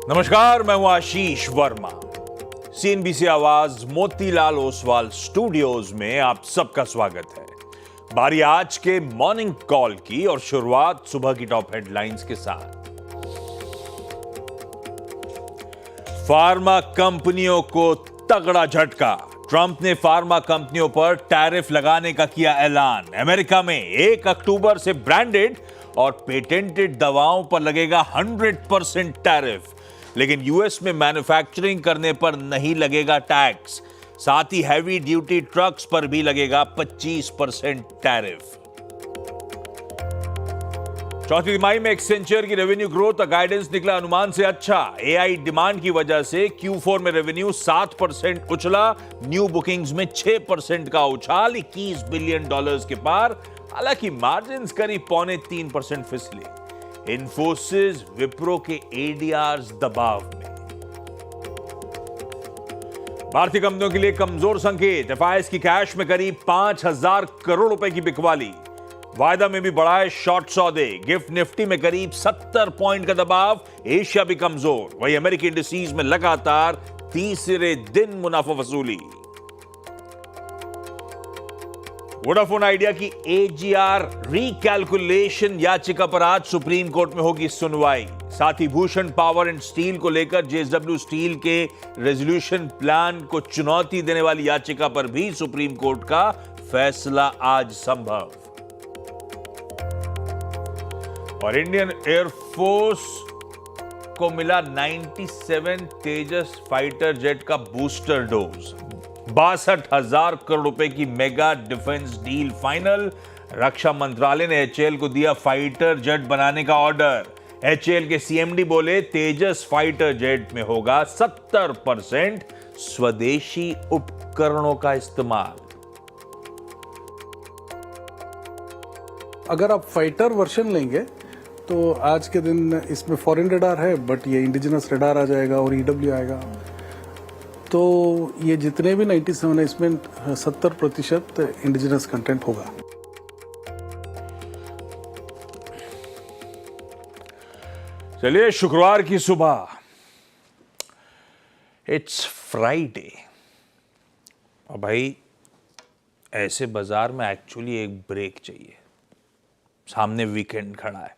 नमस्कार, मैं हूं आशीष वर्मा। सीएनबीसी आवाज मोतीलाल ओसवाल स्टूडियोज में आप सबका स्वागत है। बारी आज के मॉर्निंग कॉल की और शुरुआत सुबह की टॉप हेडलाइंस के साथ। फार्मा कंपनियों को तगड़ा झटका। ट्रंप ने फार्मा कंपनियों पर टैरिफ लगाने का किया ऐलान। अमेरिका में 1 अक्टूबर से ब्रांडेड और पेटेंटेड दवाओं पर लगेगा 100% टैरिफ, लेकिन यूएस में मैन्युफैक्चरिंग करने पर नहीं लगेगा टैक्स। साथ ही हैवी ड्यूटी ट्रक्स पर भी लगेगा 25% टैरिफ। चौथी तिमाही में एक्सेंचर की रेवेन्यू ग्रोथ का गाइडेंस निकला अनुमान से अच्छा। एआई डिमांड की वजह से Q4 में रेवेन्यू 7% उछला। न्यू बुकिंग्स में 6% का उछाल, $21 बिलियन के पार। हालांकि मार्जिन करीब 2.25% फिसले। इन्फोसिस, विप्रो के एडीआर्स दबाव में। भारतीय कंपनियों के लिए कमजोर संकेत। एफआईएस की कैश में करीब 5,000 करोड़ रुपए की बिकवाली। वायदा में भी बढ़ा है शॉर्ट सौदे। गिफ्ट निफ्टी में करीब 70 पॉइंट का दबाव। एशिया भी कमजोर। वहीं अमेरिकी इंडिसेज में लगातार तीसरे दिन मुनाफा वसूली। वोडाफोन आइडिया की एजीआर रिकैलकुलेशन याचिका पर आज सुप्रीम कोर्ट में होगी सुनवाई। साथ ही भूषण पावर एंड स्टील को लेकर जेएसडब्ल्यू स्टील के रेजोल्यूशन प्लान को चुनौती देने वाली याचिका पर भी सुप्रीम कोर्ट का फैसला आज संभव। और इंडियन एयरफोर्स को मिला 97 तेजस फाइटर जेट का बूस्टर डोज। 62,000 करोड़ रुपए की मेगा डिफेंस डील फाइनल। रक्षा मंत्रालय ने एचएएल को दिया फाइटर जेट बनाने का ऑर्डर। एचएएल के सीएमडी बोले तेजस फाइटर जेट में होगा 70% स्वदेशी उपकरणों का इस्तेमाल। अगर आप फाइटर वर्जन लेंगे तो आज के दिन इसमें फॉरेन रडार है, बट ये इंडिजिनस रडार आ जाएगा और ईडब्ल्यू आएगा। तो ये जितने भी 97 है इसमें 70% इंडिजिनस कंटेंट होगा। चलिए, शुक्रवार की सुबह, इट्स फ्राइडे। और भाई ऐसे बाजार में एक्चुअली एक ब्रेक चाहिए। सामने वीकेंड खड़ा है।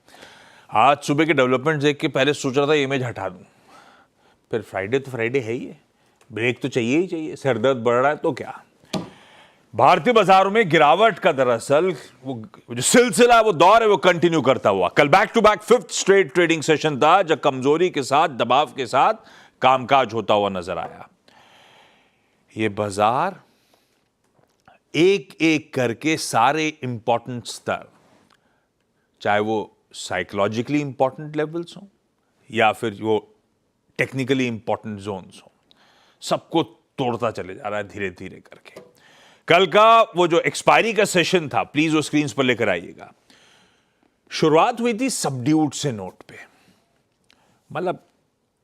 आज सुबह के डेवलपमेंट देख के पहले सोच रहा था इमेज हटा दूं, फिर फ्राइडे तो फ्राइडे है ही है, ब्रेक तो चाहिए ही चाहिए। सिरदर्द बढ़ रहा है तो क्या। भारतीय बाजारों में गिरावट का दरअसल वो जो सिलसिला, वो दौर है, वो कंटिन्यू करता हुआ कल back to back 5th straight trading session था, जब कमजोरी के साथ, दबाव के साथ कामकाज होता हुआ नजर आया। ये बाजार एक एक करके सारे इंपॉर्टेंट स्तर, चाहे वो साइकोलॉजिकली इंपॉर्टेंट लेवल्स हो या फिर वो टेक्निकली इंपॉर्टेंट जोन्स हो, सबको तोड़ता चले जा रहा है धीरे धीरे करके। कल का वो जो एक्सपायरी का सेशन था, प्लीज वो स्क्रीन पर लेकर आइएगा। शुरुआत हुई थी सबड्यूड से नोट पे, मतलब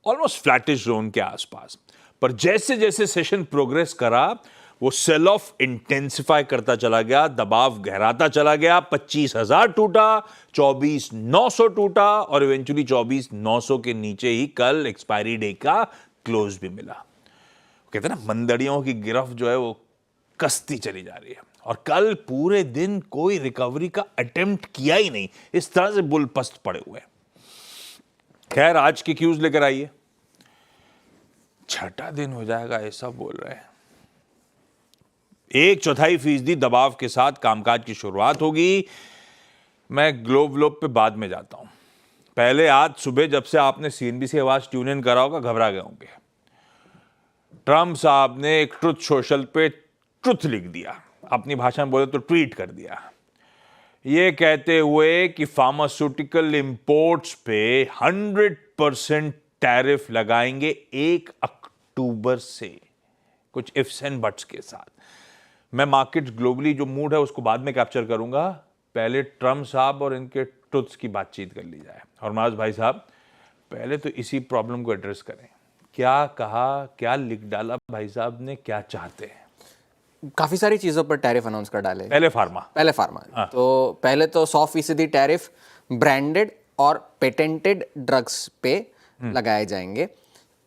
ऑलमोस्ट फ्लैटिश जोन के आसपास, पर जैसे जैसे सेशन प्रोग्रेस करा वो सेल ऑफ इंटेंसिफाई करता चला गया, दबाव गहराता चला गया। 25,000 टूटा, 24,900 टूटा और इवेंचुअली 24,900 के नीचे ही कल एक्सपायरी डे का क्लोज भी मिला। कहते हैं ना, मंदड़ियों की गिरफ्त जो है वो कसती चली जा रही है। और कल पूरे दिन कोई रिकवरी का अटेम्प्ट किया ही नहीं, इस तरह से बुल पस्त पड़े हुए। खैर, आज की क्यूज लेकर आइए। छठा दिन हो जाएगा ऐसा बोल रहे हैं। 1/4% दबाव के साथ कामकाज की शुरुआत होगी। मैं ग्लोब पे बाद में जाता हूं। पहले आज सुबह जब से आपने सीएनबीसी आवाज ट्यून इन करा होगा, घबरा गए होंगे। ट्रंप साहब ने एक ट्रुथ सोशल पे ट्रुथ लिख दिया, अपनी भाषा में बोले तो ट्वीट कर दिया, ये कहते हुए कि फार्मास्यूटिकल इंपोर्ट्स पे 100% टैरिफ लगाएंगे 1 अक्टूबर से, कुछ इफ्स एंड बट्स के साथ। मैं मार्केट ग्लोबली जो मूड है उसको बाद में कैप्चर करूंगा, पहले ट्रंप साहब और इनके ट्रुथ्स की बातचीत कर ली जाए। और माज भाई साहब, पहले तो इसी प्रॉब्लम को एड्रेस करें। क्या कहा, क्या लिख डाला भाई साहब ने, क्या चाहते हैं? काफी सारी चीजों पर टैरिफ अनाउंस कर डाले। पहले फार्मा तो पहले तो 100% टैरिफ ब्रांडेड और पेटेंटेड ड्रग्स पे लगाए जाएंगे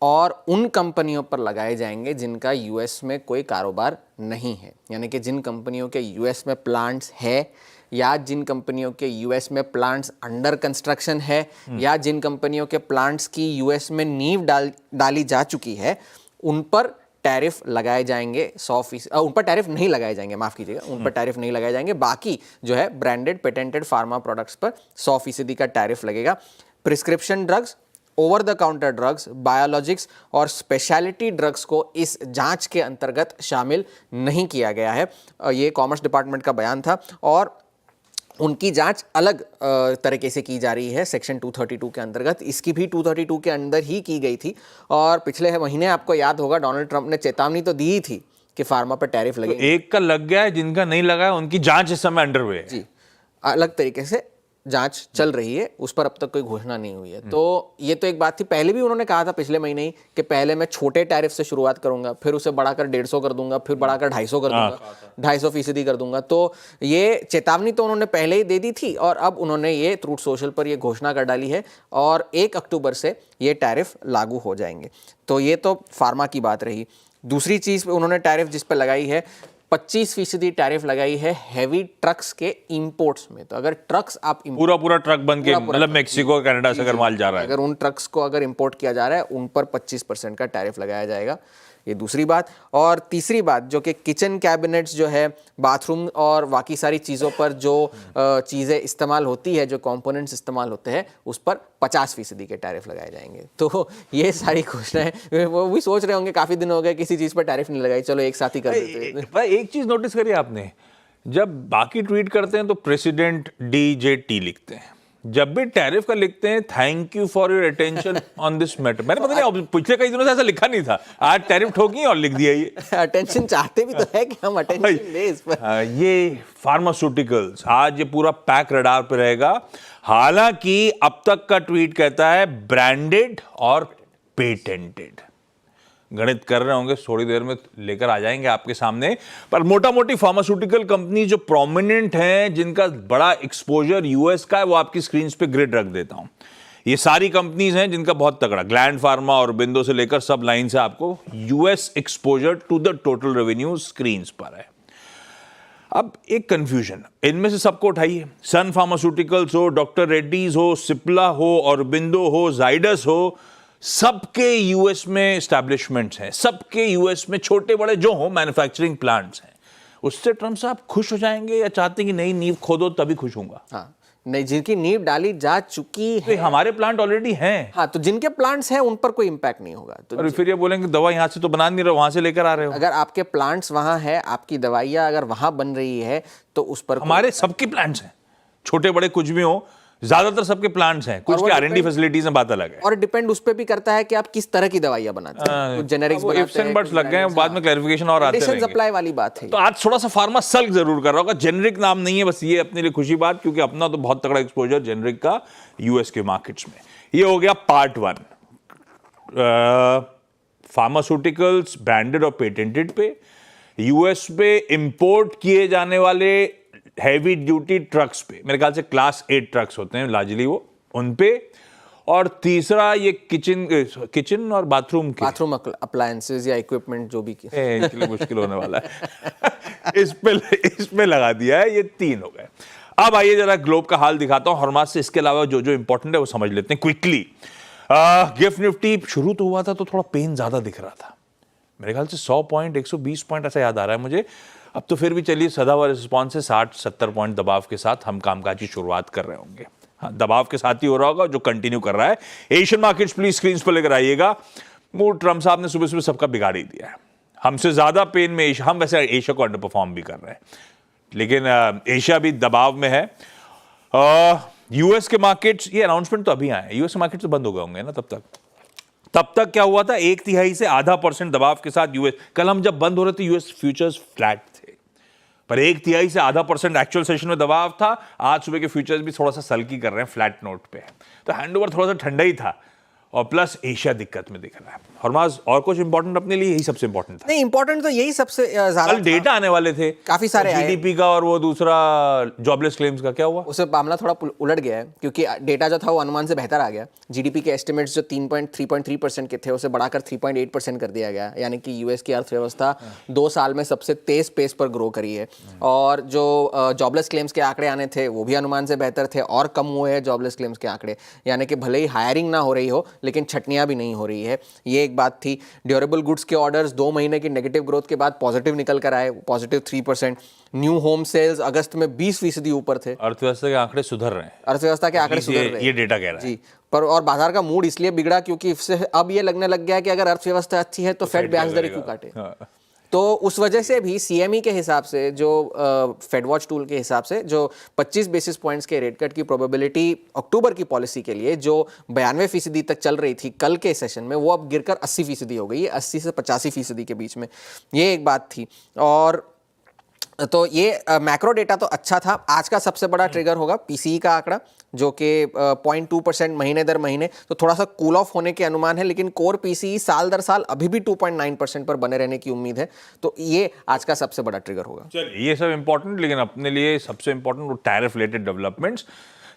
और उन कंपनियों पर लगाए जाएंगे जिनका यूएस में कोई कारोबार नहीं है, यानी कि जिन कंपनियों के यूएस में प्लांट्स है या जिन कंपनियों के यूएस में प्लांट्स अंडर कंस्ट्रक्शन है या जिन कंपनियों के प्लांट्स की यूएस में नींव डाली जा चुकी है, उन पर टैरिफ लगाए जाएंगे 100%। उन पर टैरिफ नहीं लगाए जाएंगे, माफ़ कीजिएगा, उन पर टैरिफ नहीं लगाए जाएंगे। बाकी जो है ब्रांडेड पेटेंटेड फार्मा प्रोडक्ट्स पर 100% का टैरिफ लगेगा। Prescription drugs, over the counter drugs, biologics और स्पेशलिटी ड्रग्स को इस जांच के अंतर्गत शामिल नहीं किया गया है। ये कॉमर्स डिपार्टमेंट का बयान था और उनकी जांच अलग तरीके से की जा रही है सेक्शन 232 के अंतर्गत। इसकी भी 232 के अंदर ही की गई थी और पिछले महीने आपको याद होगा डोनाल्ड ट्रंप ने चेतावनी तो दी ही थी कि फार्मा पर टैरिफ लगेगा। तो एक का लग गया है, जिनका नहीं लगा है उनकी जांच इस समय अंडरवे है। जी, अलग तरीके से जांच चल रही है, उस पर अब तक कोई घोषणा नहीं हुई है। तो ये तो एक बात थी। पहले भी उन्होंने कहा था पिछले महीने ही कि पहले मैं छोटे टैरिफ से शुरुआत करूंगा, फिर उसे बढ़ाकर 150 कर दूंगा, फिर बढ़ाकर 250 कर दूंगा, 250% कर दूंगा। तो ये चेतावनी तो उन्होंने पहले ही दे दी थी और अब उन्होंने ये ट्रूथ सोशल पर ये घोषणा कर डाली है और 1 अक्टूबर से ये टैरिफ लागू हो जाएंगे। तो ये तो फार्मा की बात रही। दूसरी चीज़ उन्होंने टैरिफ जिस पर लगाई है, 25% टैरिफ लगाई है हैवी ट्रक्स के इंपोर्ट्स में। तो अगर ट्रक्स आप पूरा ट्रक बन के, मतलब मेक्सिको कनाडा से अगर माल जा रहा है, अगर उन ट्रक्स को अगर इंपोर्ट किया जा रहा है, उन पर 25% का टैरिफ लगाया जाएगा। ये दूसरी बात। और तीसरी बात जो कि किचन कैबिनेट्स जो है, बाथरूम और बाकी सारी चीज़ों पर जो चीज़ें इस्तेमाल होती है, जो कंपोनेंट्स इस्तेमाल होते हैं, उस पर 50% के टैरिफ लगाए जाएंगे। तो ये सारी घोषणाएं, वो भी सोच रहे होंगे काफ़ी दिन हो गए किसी चीज़ पर टैरिफ नहीं लगाई, चलो एक साथ ही कर देते हैं। भाई एक चीज नोटिस करिए आपने, जब बाकी ट्वीट करते हैं तो प्रेसिडेंट DJT लिखते हैं, जब भी टैरिफ का लिखते हैं thank you for your attention on this matter. मैंने पता नहीं पिछले कई दिनों से ऐसा लिखा नहीं था, आज टैरिफ ठोकी और लिख दिया ये। अटेंशन चाहते भी तो है कि हम अटेंशन दें इस पर। ये फार्मास्यूटिकल्स आज ये पूरा पैक रडार पे रहेगा। हालांकि अब तक का ट्वीट कहता है ब्रांडेड और पेटेंटेड। गणित कर रहे होंगे, थोड़ी देर में लेकर आ जाएंगे आपके सामने। पर मोटा मोटी फार्मास्यूटिकल कंपनी जो प्रोमिनेंट हैं, जिनका बड़ा एक्सपोजर यूएस का है, वो आपकी स्क्रीन पे ग्रिड रख देता हूं। ये सारी कंपनीज हैं जिनका बहुत तगड़ा, ग्लैंड फार्मा और बिंदो से लेकर सब लाइन से आपको US exposure to the total revenue screen पर है। अब एक कंफ्यूजन, इनमें से सबको उठाइए, सन फार्मास्यूटिकल्स हो, डॉक्टर रेड्डीज हो, सिप्ला हो, ऑरबिंदो हो, जाइडस हो, सबके यूएस में एस्टैब्लिशमेंट्स हैं, सबके यूएस में छोटे बड़े जो हो मैन्युफैक्चरिंग प्लांट्स हैं। उससे ट्रम्प साहब खुश हो जाएंगे या चाहते हैं कि नई नींव खोदो तभी खुश होऊंगा? हाँ, नहीं, जिनकी नींव डाली जा चुकी है, तो हमारे प्लांट ऑलरेडी हैं। हाँ, तो जिनके प्लांट्स हैं उन पर कोई इंपैक्ट नहीं होगा। तो और फिर ये बोलेंगे दवा यहां से तो बना नहीं रहे हो, वहां से लेकर आ रहे हो। अगर आपके प्लांट्स वहां है, आपकी दवाइयां अगर वहां बन रही है, तो उस पर हमारे सबके प्लांट्स हैं, छोटे बड़े कुछ भी हो, ज्यादातर सबके प्लांट्स हैं, कुछ के R&D फैसिलिटीज में बात अलग है। और डिपेंड उस पे भी करता है कि आप किस तरह की दवाइयां बनाते हैं। कुछ जेनेरिक्स वो बनाते इफ्स एंड बट्स लग गए हैं, बाद में क्लैरिफिकेशन और आते रहेंगे। सप्लाई वाली बात है। तो आज थोड़ा सा फार्मा सल्क जरूर कर रहा होगा, जेनरिक नाम नहीं है, बस ये अपने लिए खुशी बात, क्योंकि अपना तो बहुत तगड़ा एक्सपोजर जेनरिक का यूएस के मार्केट्स में। ये हो गया पार्ट 1, फार्मास्यूटिकल्स ब्रांडेड और पेटेंटेड पे, यूएस पे इंपोर्ट किए जाने वाले हैवी ड्यूटी ट्रक्स पे, मेरे ख्याल से क्लास 8 ट्रक्स होते हैं लार्जली वो, उन पे, और तीसरा ये किचन और बाथरूम अप्लायंसेस या इक्विपमेंट जो भी इनके लिए मुश्किल होने वाला है। इस पे लगा दिया है। ये 3 हो गए। अब आइए जरा ग्लोब का हाल दिखाता हूं हरमास से, इसके अलावा जो जो इंपॉर्टेंट है वो समझ लेते हैं क्विकली। गिफ्ट निफ्टी शुरू तो हुआ था तो थोड़ा पेन ज्यादा दिख रहा था, मेरे ख्याल से 100 पॉइंट 120 पॉइंट ऐसा याद आ रहा है मुझे। अब तो फिर भी चलिए सदाबहार रिस्पॉन्स से 60-70 पॉइंट दबाव के साथ हम कामकाज की शुरुआत कर रहे होंगे। हाँ, दबाव के साथ ही हो रहा होगा जो कंटिन्यू कर रहा है। एशियन मार्केट्स प्लीज स्क्रीन पर लेकर आइएगा। मूड ट्रम्प साहब ने सुबह सुबह सबका बिगाड़ ही दिया है। हमसे ज्यादा पेन में एशिया, हम वैसे एशिया को अंडर परफॉर्म भी कर रहे हैं, लेकिन एशिया भी दबाव में है। यूएस के मार्केट्स, ये अनाउंसमेंट तो अभी आए, यूएस के मार्केट तो बंद हो गए होंगे ना तब तक क्या हुआ था, 1/3 से आधा % दबाव के साथ यूएस, कल हम जब बंद हो रहे थे यूएस फ्यूचर्स फ्लैट थे, पर 1/3 से आधा % एक्चुअल सेशन में दबाव था। आज सुबह के फ्यूचर्स भी थोड़ा सा सल्की कर रहे हैं, फ्लैट नोट पे, तो हैंडओवर थोड़ा सा ठंडा ही था। और प्लस एशिया दिक्कत में दिख रहा है। हरमाज और कुछ इंपॉर्टेंट अपने लिए यही सबसे इंपॉर्टेंट था? नहीं, इंपॉर्टेंट तो यही सबसे ज्यादा कल डेटा आने वाले थे काफी सारे आए। जीडीपी का और वो दूसरा जॉबलेस क्लेम्स का क्या हुआ? उससे मामला थोड़ा उलट गया है क्योंकि डेटा जो था वो अनुमान से बेहतर आ गया। जीडीपी के एस्टिमेट्स जो 3.3% के थे उसे बढ़ाकर 3.8% कर दिया गया, यानी कि यूएस की अर्थव्यवस्था 2 साल में सबसे तेज पेस पर ग्रो करी है। और जो जॉबलेस क्लेम्स के आंकड़े आने थे वो भी अनुमान से बेहतर थे और कम हुए हैं जॉबलेस क्लेम्स के आंकड़े, यानी कि भले ही हायरिंग ना हो रही हो लेकिन छटनियां भी नहीं हो रही है। ये एक बात थी। ड्यूरेबल गुड्स के ऑर्डर्स 2 महीने की नेगेटिव ग्रोथ के बाद पॉजिटिव निकल कर आए, पॉजिटिव 3%। न्यू होम सेल्स अगस्त में 20% ऊपर थे। अर्थव्यवस्था के आंकड़े सुधर रहे हैं, अर्थव्यवस्था के आंकड़े सुधर रहे हैं, ये डेटा कह रहा है जी। पर और बाजार का मूड इसलिए बिगड़ा क्योंकि इससे अब ये लगने लग गया कि अगर अर्थव्यवस्था अच्छी है तो फेड ब्याज दरें क्यों काटे। तो उस वजह से भी सीएमई के हिसाब से, जो फेड वॉच टूल के हिसाब से, जो 25 बेसिस पॉइंट्स के रेट कट की प्रोबेबिलिटी अक्टूबर की पॉलिसी के लिए जो 92% तक चल रही थी कल के सेशन में, वो अब गिरकर 80% हो गई है, 80 से 85% के बीच में। ये एक बात थी। और तो ये मैक्रो डेटा तो अच्छा था। आज का सबसे बड़ा ट्रिगर होगा पीसीई का आंकड़ा, जो कि 0.2% महीने दर महीने, तो थोड़ा सा कूल ऑफ होने के अनुमान है, लेकिन कोर पीसीई साल दर साल अभी भी 2.9% पर बने रहने की उम्मीद है। तो ये आज का सबसे बड़ा ट्रिगर होगा। चलिए, ये सब इंपॉर्टेंट, लेकिन अपने लिए सबसे इंपॉर्टेंट वो टैरिफ रिलेटेड डेवलपमेंट्स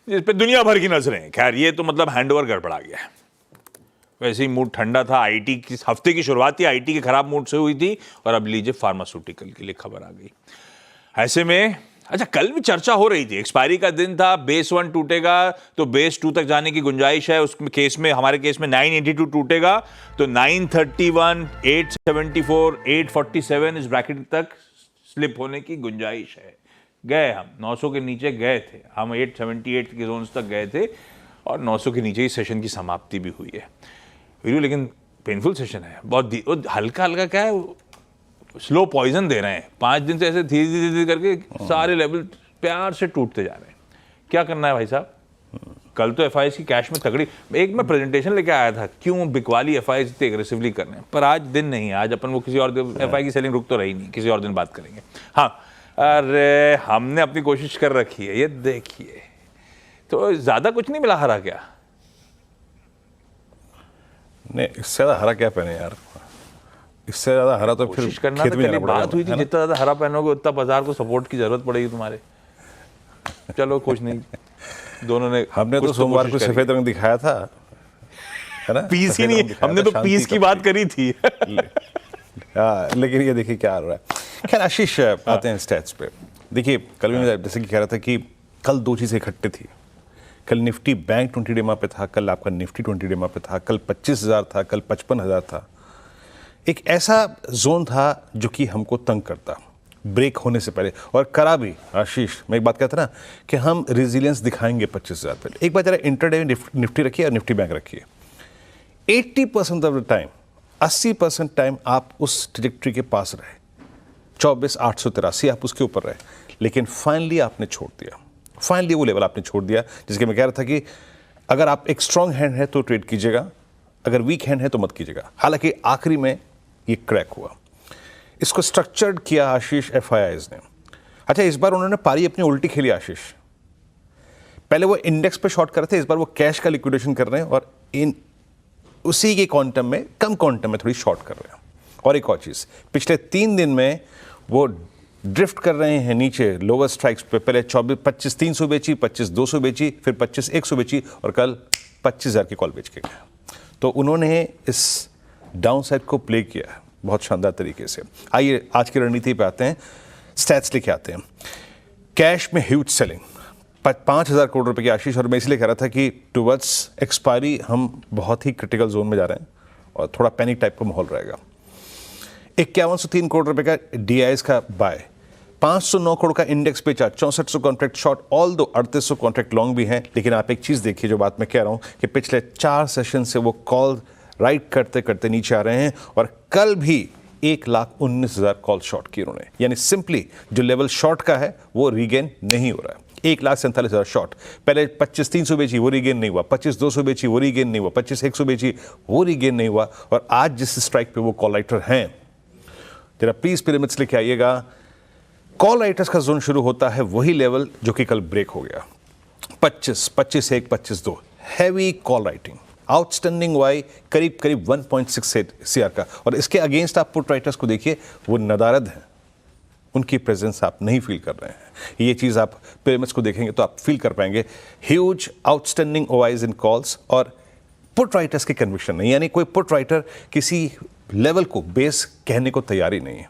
जिस पे दुनिया भर की नजरें हैं। खैर, ये तो मतलब हैंडओवर गड़बड़ा गया है। वैसे ही मूड ठंडा था, आईटी की हफ्ते की शुरुआत ही आईटी के खराब मूड से हुई थी, और अब लीजिए फार्मास्यूटिकल के लिए खबर आ गई। ऐसे में अच्छा, कल भी चर्चा हो रही थी, एक्सपायरी का दिन था, बेस 1 टूटेगा तो बेस 2 तक जाने की गुंजाइश है। उसमें केस में, हमारे केस में 982 टूटेगा तो 931, 874, 847 इस ब्रैकेट तक स्लिप होने की गुंजाइश है। गए हम 900 के नीचे गए थे, हम 878 के जोन्स तक गए थे और 900 के नीचे ही सेशन की समाप्ति भी हुई है। वीडियो लेकिन पेनफुल सेशन है, बहुत हल्का हल्का क्या है, स्लो पॉइजन दे रहे हैं। 5 दिन से ऐसे धीरे धीरे धीरे करके सारे लेवल प्यार से टूटते जा रहे हैं। क्या करना है भाई साहब? कल तो एफआईएस की कैश में तगड़ी, एक मैं प्रेजेंटेशन लेके आया था क्यों बिकवाली एफआईएस इतने एग्रेसिवली कर रहे हैं, पर आज दिन नहीं है। आज अपन वो किसी और दिन, एफआई की सेलिंग रुक तो रही नहीं, किसी और दिन बात करेंगे। हाँ, अरे हमने अपनी कोशिश कर रखी है, ये देखिए। तो ज्यादा कुछ नहीं मिला हरा क्या? नहीं, इससे ज्यादा हरा क्या पहने यार, इससे ज्यादा हरा तो फिर कोशिश करना खेत था। में कल जाना पड़ेगा, बात हुई थी, है ना? जितना ज्यादा हरा पहनोगे उतना बाजार को सपोर्ट की जरूरत पड़ेगी तुम्हारे। चलो कुछ नहीं, दोनों ने, हमने तो सोमवार को सफेद रंग दिखाया था, है ना? पीस ही सफेद नहीं, रंग दिखाया हमने था, तो पीस शांति की का बात करी थी। हाँ, लेकिन ये देखिए क्या आ रहा है। खैर आशीष, आते हैं स्टैट्स पे। देखिए, कल भी मैं जैसे कि कह रहा था कि कल 2 चीज़ें इकट्ठे थी। कल निफ्टी बैंक 20 डे पे था, कल आपका निफ्टी 20 डे पे था, कल 25,000 था, कल 55,000 था। एक ऐसा जोन था जो कि हमको तंग करता ब्रेक होने से पहले, और करा भी। आशीष, मैं एक बात कहता ना कि हम रेजिलियंस दिखाएंगे 25,000 पे। एक बार जरा इंटरडे निफ्टी रखिए और निफ्टी बैंक रखिए। 80% ऑफ द टाइम, 80% टाइम आप उस ट्रैजेक्टरी के पास रहे, 24,883 आप उसके ऊपर रहे, लेकिन फाइनली आपने छोड़ दिया। फाइनली वो लेवल आपने छोड़ दिया जिसके मैं कह रहा था कि अगर आप एक स्ट्रांग हैंड है तो ट्रेड कीजिएगा, अगर वीक हैंड है तो मत कीजिएगा। हालांकि आखिरी में ये क्रैक हुआ। इसको स्ट्रक्चर्ड किया आशीष एफआईआईज ने। अच्छा, इस बार उन्होंने पारी अपनी उल्टी खेली आशीष। पहले वो इंडेक्स पे शॉर्ट कर रहे थे, इस बार वो कैश का लिक्विडेशन कर रहे हैं और इन उसी के क्वांटम में, कम क्वांटम में थोड़ी शॉर्ट कर रहे हैं। और एक और चीज़, पिछले 3 दिन में वो ड्रिफ्ट कर रहे हैं नीचे लोअर स्ट्राइक्स पे। पहले 25,300 बेची, 25,200 बेची, फिर 25,100 बेची और कल 25,000 की कॉल बेच के गए। तो उन्होंने इस डाउन साइड को प्ले किया है बहुत शानदार तरीके से। आइए आज की रणनीति पे आते हैं, स्टैट्स लेके आते हैं। कैश में ह्यूज सेलिंग, 5,000 करोड़ रुपए की आशीष, और मैं इसलिए कह रहा था कि टुवर्ड्स एक्सपायरी हम बहुत ही क्रिटिकल जोन में जा रहे हैं और थोड़ा पैनिक टाइप का माहौल रहेगा। 5103 करोड़ रुपए का डीआईएस का बाय, 509 करोड़ का इंडेक्स बेचा, 6400 कॉन्ट्रैक्ट शॉर्ट, ऑल दो 3800 कॉन्ट्रैक्ट लॉन्ग भी हैं। लेकिन आप एक चीज़ देखिए, जो बात मैं कह रहा हूँ कि पिछले 4 सेशन से वो कॉल राइट करते करते नीचे आ रहे हैं और कल भी 1,19,000 कॉल शॉर्ट किए उन्होंने। यानी सिंपली जो लेवल शॉर्ट का है वो रीगेन नहीं हो रहा है। 1,47,000 शॉर्ट, पहले 25,300 बेची वो रीगेन नहीं हुआ, 25,200 बेची वो रीगेन नहीं हुआ, 25,100 बेची वो रीगेन नहीं हुआ। और आज जिस स्ट्राइक पे वो कॉल राइटर हैं, जरा प्लीज पिरामिड्स लेके आइएगा। कॉल राइटर्स का जोन शुरू होता है वही लेवल जो कि कल ब्रेक हो गया, 25, 25,1, 25,2, हैवी कॉल राइटिंग। आउटस्टैंडिंग वाई करीब करीब 1.68 CR का, और इसके अगेंस्ट आप पुट राइटर्स को देखिए, वो नदारद हैं, उनकी प्रेजेंस आप नहीं फील कर रहे हैं। ये चीज़ आप पिरामिड्स को देखेंगे तो आप फील कर पाएंगे। ह्यूज आउटस्टैंडिंग ओआईज इन कॉल्स और पुट राइटर्स की कन्विक्शन नहीं, यानी कोई पुट राइटर किसी लेवल को बेस कहने को तैयार ही नहीं है।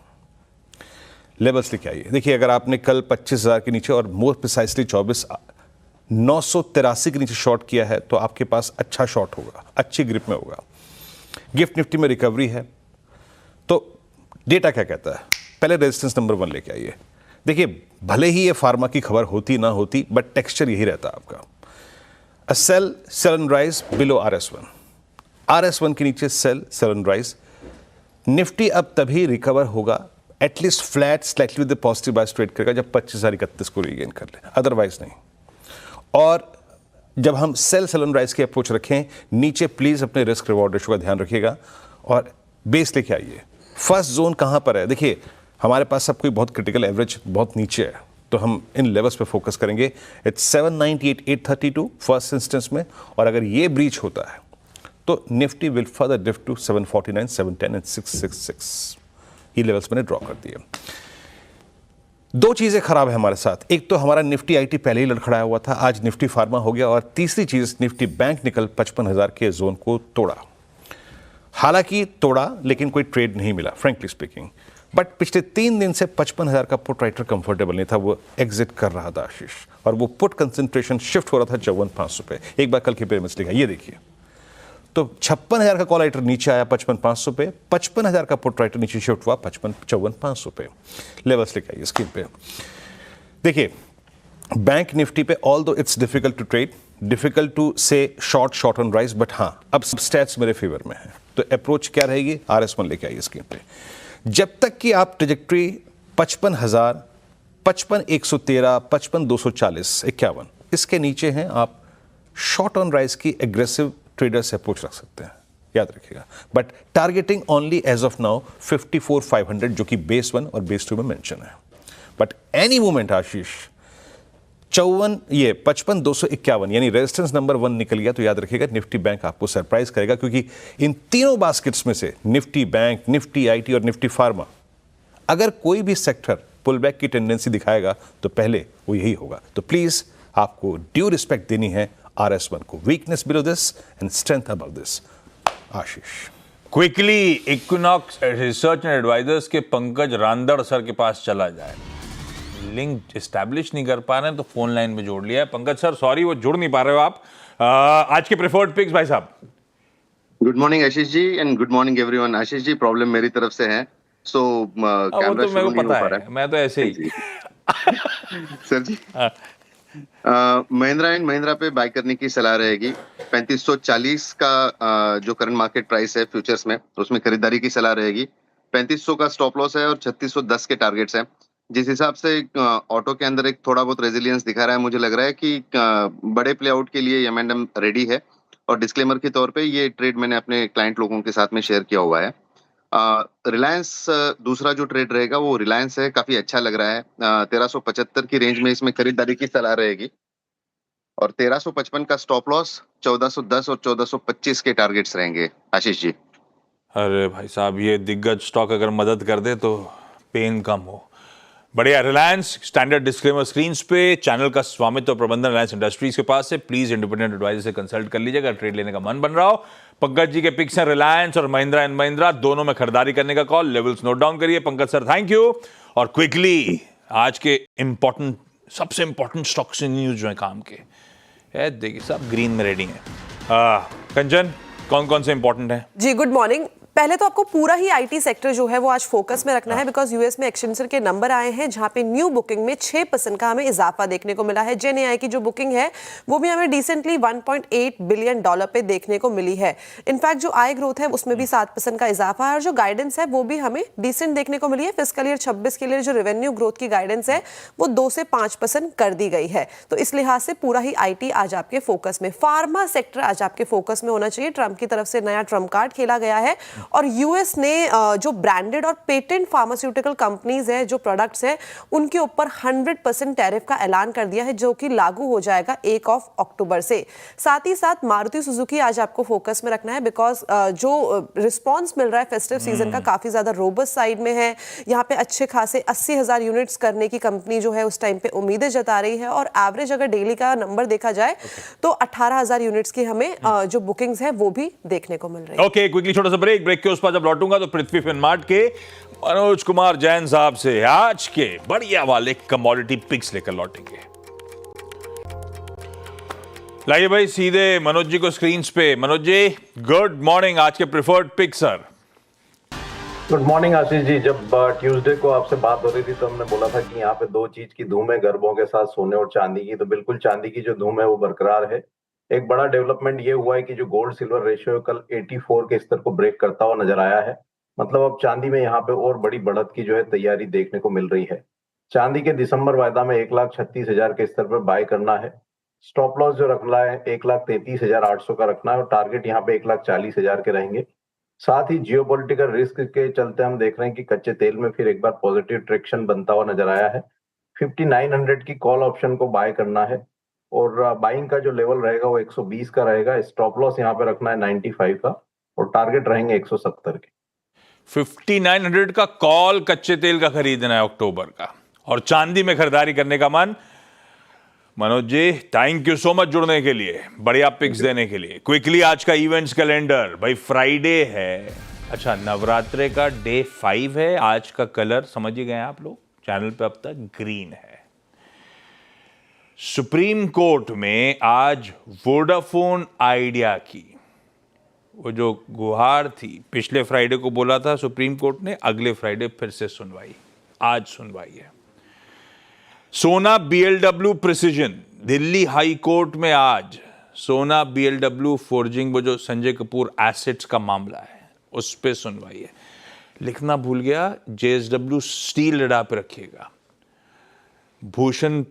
लेवल्स लेके आइए, देखिए अगर आपने कल 25,000 के नीचे और मोर प्रिसाइसली 24,983 के नीचे शॉर्ट किया है तो आपके पास अच्छा शॉर्ट होगा, अच्छी ग्रिप में होगा। गिफ्ट निफ्टी में रिकवरी है, तो डेटा क्या कहता है? पहले रेजिस्टेंस नंबर 1 लेके आइए। देखिए भले ही ये फार्मा की खबर होती ना होती, बट टेक्सचर यही रहता है आपका। A sell and rise below RS1, RS1 के नीचे सेल एंड राइज। निफ्टी अब तभी रिकवर होगा, at least flat slightly with positive bias trade करेगा जब 25,031 को रीगेन कर ले, अदरवाइज नहीं। और जब हम सेल एंड राइज की अप्रोच रखें, नीचे प्लीज अपने रिस्क रिवॉर्ड रेशो का ध्यान रखिएगा और बेस लेके आइए। फर्स्ट जोन कहां पर है? देखिए हमारे पास सब कोई बहुत क्रिटिकल एवरेज बहुत नीचे है, तो हम इन लेवल्स पे फोकस करेंगे। इट्स 798,832 फर्स्ट इंस्टेंस में, और अगर ये ब्रीच होता है तो Nifty will further drift to 749, 710 and 666। ये लेवल्स मैंने ड्रॉ कर दिए। दो चीजें खराब है हमारे साथ, एक तो हमारा निफ्टी आईटी पहले ही लड़खड़ाया हुआ था, आज निफ्टी फार्मा हो गया, और तीसरी चीज निफ्टी बैंक निकल 55,000 के जोन को तोड़ा। हालांकि तोड़ा लेकिन कोई ट्रेड नहीं मिला फ्रेंकली स्पीकिंग, बट पिछले 3 दिन से 55,000 का पुट राइटर कंफर्टेबल नहीं था, वो एग्जिट कर रहा था आशीष, और वो पुट कंसंट्रेशन शिफ्ट हो रहा था 54,500 पे। एक बार कल की पिरामिड्स लिखा, ये देखिए, तो 56,000 का कॉल राइटर नीचे आया 55,500 पे, 55,000 का पुट राइटर नीचे शिफ्ट हुआ 54,500 पे। लेवल्स लेके आइए स्क्रीन पे। देखिए बैंक निफ्टी पे although it's difficult to trade, difficult to से शॉर्ट ऑन राइज, बट हाँ अब स्टैट्स मेरे फेवर में है, तो अप्रोच क्या रहेगी? RS1 लेके आइए स्क्रीन पे। जब तक कि आप ट्रेजेक्ट्री 55,000, 55,113, 55,240, 51 इसके नीचे हैं, आप शॉर्ट ऑन राइज की एग्रेसिव ट्रेडर से अप्रोच रख सकते हैं, याद रखिएगा, but targeting only as of now 54,500 जो कि बेस 1 और बेस 2 में मेंशन है। बट एनी मोमेंट आशीष 55,251 यानी रेजिस्टेंस नंबर 1 निकल गया तो याद रखिएगा निफ्टी बैंक आपको सरप्राइज करेगा, क्योंकि इन तीनों बास्केट्स में से निफ्टी बैंक, निफ्टी आईटी और निफ्टी फार्मा, अगर कोई भी सेक्टर पुल बैक की टेंडेंसी दिखाएगा तो पहले वो यही होगा। तो प्लीज आपको ड्यू रिस्पेक्ट देनी है RS1 को, weakness below this and strength above this. Ashish quickly Equinox Research and Advisors के पंकज रांदड़ सर के पास चला जाए। लिंक एस्टैब्लिश नहीं कर पा रहे हैं तो फोन लाइन में जोड़ लिया है। पंकज सर सॉरी, वो जुड़ नहीं पा रहे हो आप। आज के प्रेफर्ड पिक्स भाई साहब। Good morning Ashish ji and good morning everyone. Ashish ji problem मेरी तरफ से है, सो वो तो मेरे को पता है, मैं तो ऐसे ही सर जी महिंद्रा एंड महिंद्रा पे बाय करने की सलाह रहेगी। 3540 का जो करंट मार्केट प्राइस है फ्यूचर्स में, उसमें खरीदारी की सलाह रहेगी। 3500 का स्टॉप लॉस है और 3610 के टारगेट्स हैं। जिस हिसाब से ऑटो के अंदर एक थोड़ा बहुत रेजिलियंस दिखा रहा है, मुझे लग रहा है कि बड़े प्लेआउट के लिए M&M रेडी है। और डिस्क्लेमर के तौर पे ये ट्रेड मैंने अपने क्लाइंट लोगों के साथ में शेयर किया हुआ है। रिलायंस दूसरा जो ट्रेड रहेगा वो रिलायंस है, काफी अच्छा लग रहा है। 1375 की रेंज में इसमें खरीदारी की सलाह रहेगी और 1355 का स्टॉप लॉस, 1410 और 1425 के टारगेट्स रहेंगे। आशीष जी अरे भाई साहब, ये दिग्गज स्टॉक अगर मदद कर दे तो पेन कम हो। बढ़िया। रिलायंस स्टैंडर्ड डिस्क्लेमर स्क्रीन्स पे। चैनल का स्वामित्व और प्रबंधन रिलायंस इंडस्ट्रीज के पास है। प्लीज इंडिपेंडेंट एडवाइजर से कंसल्ट कर लीजिएगा ट्रेड लेने का मन बन रहा हो। पंकज जी के पिक्स हैं रिलायंस और महिंद्रा एंड महिंद्रा, दोनों में खरीदारी करने का कॉल। लेवल्स नोट डाउन करिए। Pankaj sir thank you. और क्विकली आज के इंपॉर्टेंट, सबसे इंपॉर्टेंट स्टॉक्स न्यूज जो है काम के, देखिए सब ग्रीन में रेडी है। कंचन, कौन कौन से इंपॉर्टेंट है? जी गुड मॉर्निंग। पहले तो आपको पूरा ही आईटी सेक्टर जो है वो आज फोकस में रखना है, बिकॉज यूएस में एक्सेंचर के नंबर आए हैं जहां पे न्यू बुकिंग में 6% का हमें इजाफा देखने को मिला है। जेन एआई की जो बुकिंग है वो भी हमें डिसेंटली $1.8 बिलियन पे देखने को मिली है। इनफैक्ट जो आय ग्रोथ है उसमें भी 7% का इजाफा है और जो गाइडेंस है वो भी हमें डिसेंट देखने को मिली है। फिस्कल ईयर 26 के लिए जो रेवेन्यू ग्रोथ की गाइडेंस है वो 2 से 5% कर दी गई है। तो इस लिहाज से पूरा ही आईटी आज आपके फोकस में। फार्मा सेक्टर आज आपके फोकस में होना चाहिए। ट्रंप की तरफ से नया ट्रम्प कार्ड खेला गया है और यूएस ने जो ब्रांडेड और पेटेंट फार्मास्यूटिकल कंपनीज है, जो प्रोडक्ट्स हैं, उनके ऊपर 100% टैरिफ का ऐलान कर दिया है, जो कि लागू हो जाएगा 1 अक्टूबर से। साथ ही साथ मारुति सुजुकी आज आपको फोकस में रखना है, बिकॉज जो रिस्पॉन्स मिल रहा है फेस्टिव सीजन का काफी ज्यादा रोबस्ट साइड में है। यहाँ पे अच्छे खासे 80,000 यूनिट्स करने की कंपनी जो है उस टाइम पे उम्मीदें जता रही है, और एवरेज अगर डेली का नंबर देखा जाए तो 18,000 यूनिट्स की हमें जो बुकिंग्स है वो भी देखने को मिल रही है। ओके, क्विकली छोटा सा ब्रेक के उस पर जब लौटूंगा तो पृथ्वी फिनमार्ट के मनोज कुमार जैन साहब से आज के बढ़िया वाले कमोडिटी पिक्स लेकर लौटेंगे। लाइए भाई सीधे मनोज जी को स्क्रीन पे। Manoj ji, good morning. आज के preferred pick sir. Good morning Ashish ji. जब ट्यूसडे को आपसे बात हो रही थी तो हमने बोला था कि यहाँ पे दो चीज की धूम है, गरबों के साथ सोने और चांदी की। तो बिल्कुल चांदी की जो धूम है वो बरकरार है। एक बड़ा डेवलपमेंट ये हुआ है कि जो गोल्ड सिल्वर रेशियो कल 84 के स्तर को ब्रेक करता हुआ नजर आया है। मतलब अब चांदी में यहाँ पे और बड़ी बढ़त की जो है तैयारी देखने को मिल रही है। चांदी के दिसंबर वायदा में 1,36,000 के स्तर पर बाय करना है। स्टॉप लॉस जो रखना है 1,33,800 का रखना है, और टारगेट यहाँ पे 1,40,000 के रहेंगे। साथ ही जियोपॉलिटिकल रिस्क के चलते हम देख रहे हैं कि कच्चे तेल में फिर एक बार पॉजिटिव ट्रैक्शन बनता हुआ नजर आया है। 5900 की कॉल ऑप्शन को बाय करना है, और बाइंग का जो लेवल रहेगा वो 120 का रहेगा। स्टॉप लॉस यहाँ पे रखना है 95 का, और टारगेट रहेंगे 170 के। 5900 का कॉल कच्चे तेल का खरीदना है अक्टूबर का, और चांदी में खरीदारी करने का मन। Manoj ji, thank you so much जुड़ने के लिए, बढ़िया पिक्स देने के लिए। क्विकली आज का इवेंट्स कैलेंडर। भाई फ्राइडे है, अच्छा नवरात्रे का डे 5 है। आज का कलर समझ ही गए आप लोग, चैनल पे अब तक ग्रीन है। सुप्रीम कोर्ट में आज वोडाफोन आइडिया की वो जो गुहार थी, पिछले फ्राइडे को बोला था सुप्रीम कोर्ट ने, अगले फ्राइडे फिर से सुनवाई। आज सुनवाई है। सोना BLW precision, Delhi high court में आज सोना बीएलडब्ल्यू फोर्जिंग, वो जो संजय कपूर एसेट्स का मामला है, उस पे सुनवाई है। लिखना भूल गया, जेएसडब्ल्यू स्टील रडार पे रखिएगा। भूषण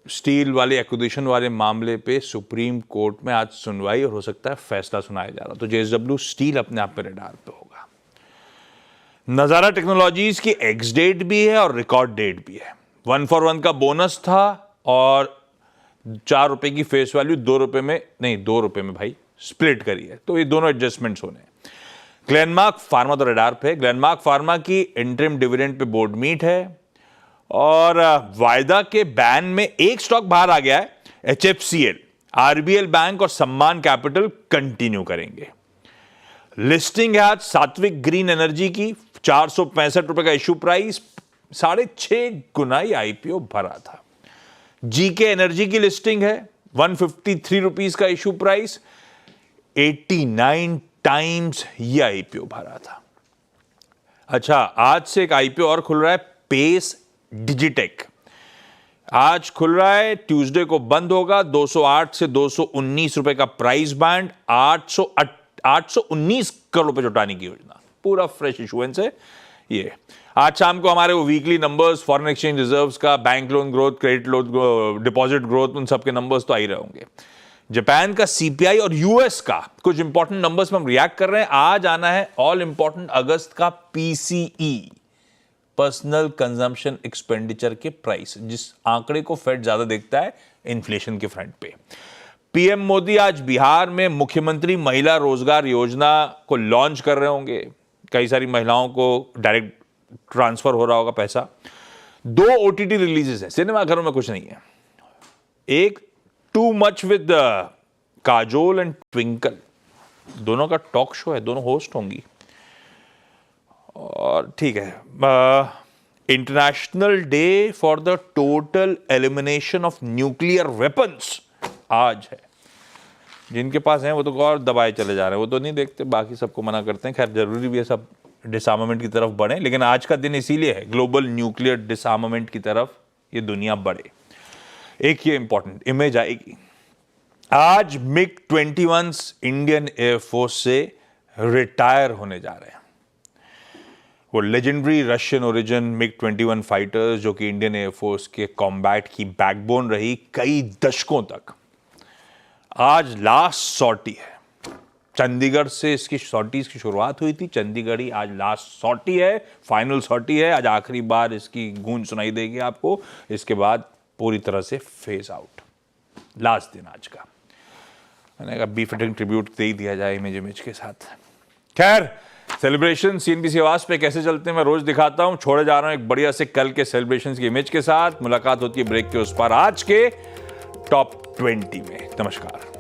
स्टील वाले एक्विजिशन वाले मामले पे सुप्रीम कोर्ट में आज सुनवाई, और हो सकता है फैसला सुनाया जा रहा, तो जेएसडब्ल्यू स्टील अपने आप पे रडार पे होगा। नजारा टेक्नोलॉजीज की एक्स डेट भी है और रिकॉर्ड डेट भी है। 1 for 1 का बोनस था, और 4 रुपए की फेस वैल्यू 2 रुपए में, नहीं 2 रुपए में भाई स्प्लिट करी है, तो ये दोनों एडजस्टमेंट्स होने। ग्लेनमार्क फार्मा तो रडार पे। ग्लेनमार्क फार्मा की interim dividend pay board meet है, और वायदा के बैन में एक स्टॉक बाहर आ गया है, HFCL। आरबीएल बैंक और सम्मान कैपिटल कंटिन्यू करेंगे। लिस्टिंग है आज सात्विक ग्रीन एनर्जी की, 465 रुपए का इश्यू प्राइस, 6.5 गुना ही आईपीओ भरा था। जीके एनर्जी की लिस्टिंग है, 153 रुपीज का इश्यू प्राइस, 89 टाइम्स ये आईपीओ भरा था। अच्छा, आज से एक आईपीओ और खुल रहा है, पेस डिजिटेक। आज खुल रहा है, ट्यूसडे को बंद होगा। 208 से 219 रुपए का प्राइस बैंड, 819 करोड़ रुपए जुटाने की योजना, पूरा फ्रेश इशुएंस है ये। आज शाम को हमारे वो weekly numbers, foreign exchange reserves का, bank loan growth, credit loan, deposit growth, उन सब के नंबर्स तो आ ही रहे होंगे। जापान का सीपीआई और यूएस का कुछ इंपॉर्टेंट नंबर्स में हम रिएक्ट कर रहे हैं। आज आना है ऑल इंपॉर्टेंट अगस्त का पीसीई, पर्सनल कंजम्पशन एक्सपेंडिचर के प्राइस, जिस आंकड़े को फेड ज्यादा देखता है इन्फ्लेशन के फ्रंट पे। पीएम मोदी आज बिहार में मुख्यमंत्री महिला रोजगार योजना को लॉन्च कर रहे होंगे। कई सारी महिलाओं को डायरेक्ट ट्रांसफर हो रहा होगा पैसा। 2 ओटीटी रिलीजेस है, सिनेमाघरों में कुछ नहीं है। एक too much with Kajol and twinkle, दोनों का टॉक शो है, दोनों होस्ट होंगी। और ठीक है, international day for the total elimination of nuclear weapons आज है। जिनके पास हैं वो तो और दबाए चले जा रहे हैं, वो तो नहीं देखते, बाकी सबको मना करते हैं। खैर जरूरी भी है सब डिसआर्मामेंट की तरफ बढ़े, लेकिन आज का दिन इसीलिए है, ग्लोबल न्यूक्लियर डिसआर्मामेंट की तरफ ये दुनिया बढ़े। एक ये इंपॉर्टेंट इमेज आएगी आज, मिग 21 इंडियन एयरफोर्स से रिटायर होने जा रहे हैं। वो legendary Russian origin MiG 21 fighters, जो कि इंडियन एयरफोर्स के कॉम्बैट की बैकबोन रही कई दशकों तक, आज लास्ट सॉर्टी है। चंडीगढ़ से इसकी सॉर्टीज की शुरुआत हुई थी। चंडीगढ़ ही आज लास्ट सॉर्टी है, फाइनल सॉर्टी है। आज आखिरी बार इसकी गूंज सुनाई देगी आपको, इसके बाद पूरी तरह से फेज आउट। लास्ट दिन आज का, मैंने कहा बी फिटिंग ट्रिब्यूट दे ही दिया जाए इमेज के साथ। खैर, सेलिब्रेशन CNBC आवाज पे कैसे चलते हैं मैं रोज दिखाता हूं। छोड़े जा रहा हूं एक बढ़िया से कल के सेलिब्रेशन की इमेज के साथ। मुलाकात होती है ब्रेक के उस पार आज के टॉप 20 में। नमस्कार।